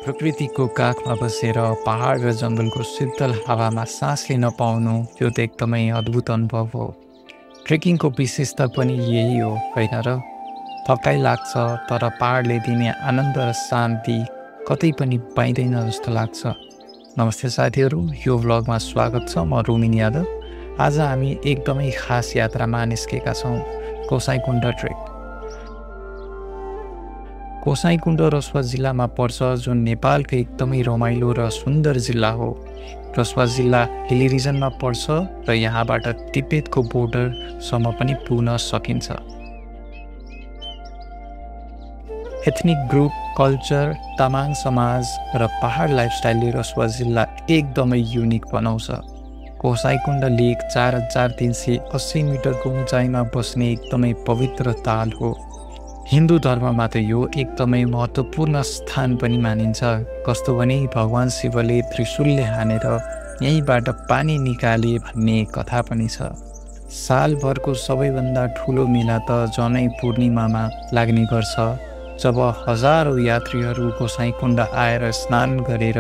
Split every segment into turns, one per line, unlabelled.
प्रकृतिको काखमा बसेर पहाड र जङ्गलको शीतल हावामा सास लिन पाउनु यो त एकदमै अद्भुत अनुभव हो। ट्रेकिङको विशेषता पनि यही हो होइन र? थकाइ लाग्छ तर पहाडले दिने आनन्द र शान्ति कतै पनि पाइँदैन जस्तो लाग्छ। नमस्ते साथीहरू, यो भ्लगमा स्वागत छ। म रोमिन यादव। आज हामी एकदमै खास यात्रामा निस्केका छौँ, कोसाइकुण्ड ट्रेक। कोसाइकुण्ड रसुवा जिल्लामा पर्छ, जुन नेपालको एकदमै रमाइलो र सुन्दर जिल्ला हो। रसुवा जिल्ला हिली रिजनमा पर्छ र यहाँबाट तिब्बतको बोर्डरसम्म पनि पुग्न सकिन्छ। एथनिक ग्रुप, कल्चर, तामाङ समाज र पहाड लाइफस्टाइलले रसुवा जिल्ला एकदमै युनिक बनाउँछ। कोसाइकुण्ड लेक 4380 मिटरको उचाइमा बस्ने एकदमै पवित्र ताल हो। हिन्दू धर्ममा त यो एकदमै महत्त्वपूर्ण स्थान पनि मानिन्छ। कस्तो भने भगवान शिवले त्रिशूलले हानेर यहीँबाट पानी निकाले भन्ने कथा पनि छ। सालभरको सबैभन्दा ठुलो मेला त जनै पूर्णिमामा लाग्ने गर्छ, जब हजारौँ यात्रीहरू कोसाइकुण्ड आएर स्नान गरेर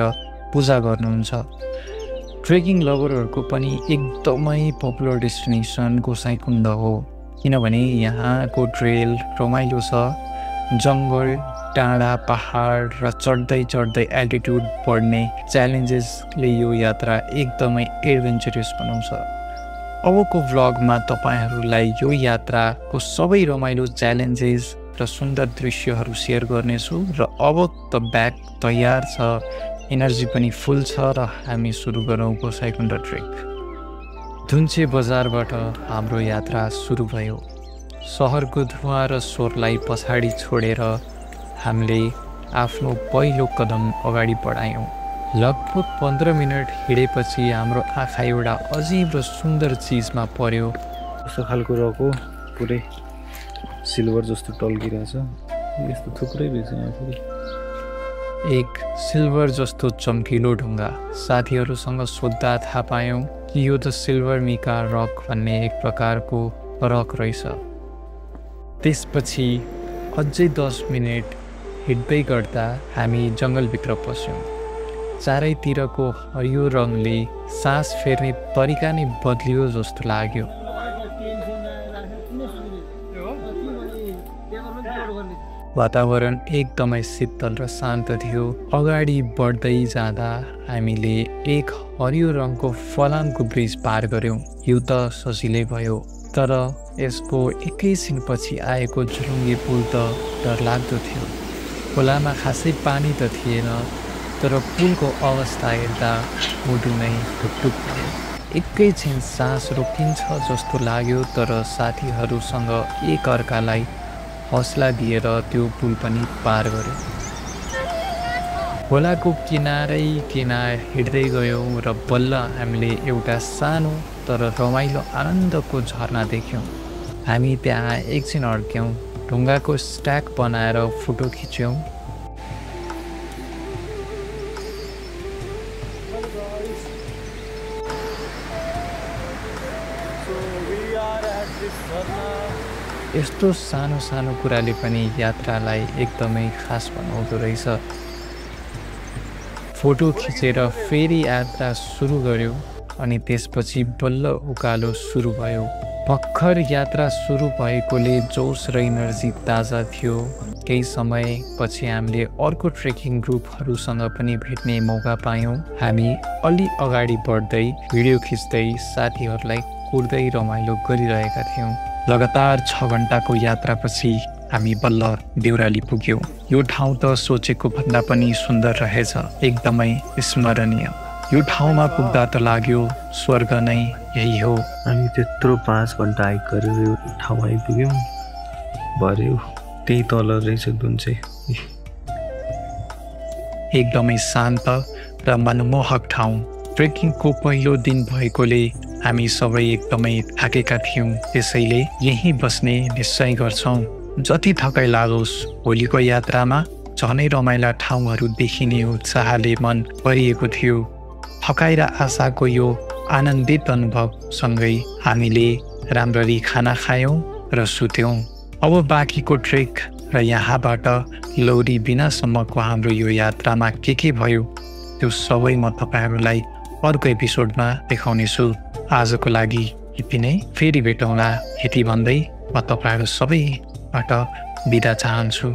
पूजा गर्नुहुन्छ। ट्रेकिङ लभरहरूको पनि एकदमै पपुलर डेस्टिनेसन कोसाइकुण्ड हो, किनभने यहाँको ट्रेल रमाइलो छ। जङ्गल, टाढा, पहाड र चढ्दै एल्टिट्युड बढ्ने च्यालेन्जेसले यो यात्रा एकदमै एडभेन्चरस बनाउँछ। अबको भ्लगमा तपाईँहरूलाई यो यात्राको सबै रमाइलो च्यालेन्जेस र सुन्दर दृश्यहरू सेयर गर्नेछु। र अब त ब्याग तयार छ, एनर्जी पनि फुल छ र हामी सुरु गरौँ कोसाइकुण्ड ट्रेक। धुन्चे बजारबाट हाम्रो यात्रा सुरु भयो। सहरको धुवा र स्वरलाई पछाडि छोडेर हामीले आफ्नो पहिलो कदम अगाडि बढायौँ। लगभग 15 मिनट हिँडेपछि हाम्रो आँखा एउटा अजीब र सुन्दर चिजमा पर्यो।
कस्तो खालको रक हो, पुरै सिल्भर जस्तो टल्किरहेछ। यस्तो थुप्रै रहेछ यहाँ फेरि।
एक सिल्भर जस्तो चम्किलो ढुङ्गा। साथीहरूसँग सोद्धा थाहा पायौँ कि यो त सिल्भर मिका रक भन्ने एक प्रकारको रक रहेछ। त्यसपछि अझै 10 मिनट हिँड्दै गर्दा हामी जङ्गलभित्र पस्यौँ। चारैतिरको हरियो रङले सास फेर्ने तरिका नै बदलियो जस्तो लाग्यो। वातावरण एकदमै शीतल र शान्त थियो। अगाडि बढ्दै जाँदा हामीले एक हरियो रङको फलामको ब्रिज पार गऱ्यौँ। यो त सजिलै भयो, तर यसको एकैछिनपछि आएको झुलुङ्गे पुल त डरलाग्दो थियो। खोलामा खासै पानी त थिएन, तर पुलको अवस्था हेर्दा मुटु नै ढुकढुक भयो। एकैछिन सास रोकिन्छ जस्तो लाग्यो, तर साथीहरूसँग एक अर्कालाई हौसला दिएर त्यो पुल पनि पार गऱ्यौँ। खोलाको किनारै हिँड्दै गयौँ र बल्ल हामीले एउटा सानो तर रमाइलो आनन्दको झरना देख्यौँ। हामी त्यहाँ एकछिन अड्क्यौँ, ढुङ्गाको स्ट्याक बनाएर फोटो खिच्यौँ। यस्तो सानो सानो कुराले पनि यात्रालाई एकदमै खास बनाउँदो रहेछ। फोटो खिचेर फेरि यात्रा सुरु गऱ्यौँ अनि त्यसपछि बल्ल उकालो सुरु भयो। भर्खर यात्रा सुरु भएकोले जोस र एनर्जी ताजा थियो। केही समयपछि हामीले अर्को ट्रेकिङ ग्रुपहरूसँग पनि भेट्ने मौका पायौँ। हामी अलि अगाडि बढ्दै भिडियो खिच्दै साथीहरूलाई कुर्दै रमाइलो गरिरहेका थियौँ। लगातार 6 घन्टाको यात्रापछि हामी बल्ल देउराली पुग्यौँ। यो ठाउँ त सोचेको भन्दा पनि सुन्दर रहेछ, एकदमै स्मरणीय। यो ठाउँमा पुग्दा त लाग्यो स्वर्ग नै यही हो।
हामी त्यत्रो 5 घन्टा हाइक गरेर यो ठाउँ आइपुग्यौँ। भर्यो त्यही तल रहेछ धुन्चे।
एकदमै शान्त र मनमोहक ठाउँ। ट्रेकिङको पहिलो दिन भएकोले हामी सबै एकदमै थाकेका थियौँ, त्यसैले यहीँ बस्ने निश्चय गर्छौँ। जति थकाइ लागोस्, भोलिको यात्रामा झनै रमाइला ठाउँहरू देखिने उत्साहले मन भरिएको थियो। थकाइ र आशाको यो आनन्दित अनुभवसँगै हामीले राम्ररी खाना खायौँ र सुत्यौँ। अब बाँकीको ट्रेक र यहाँबाट लौरी बिनासम्मको हाम्रो यो यात्रामा के भयो त्यो सबै म तपाईहरूलाई अर्को एपिसोडमा देखाउनेछु। आजको लागि यति नै, फेरि भेटौँला यति भन्दै म तपाईहरू सबैबाट बिदा चाहन्छु।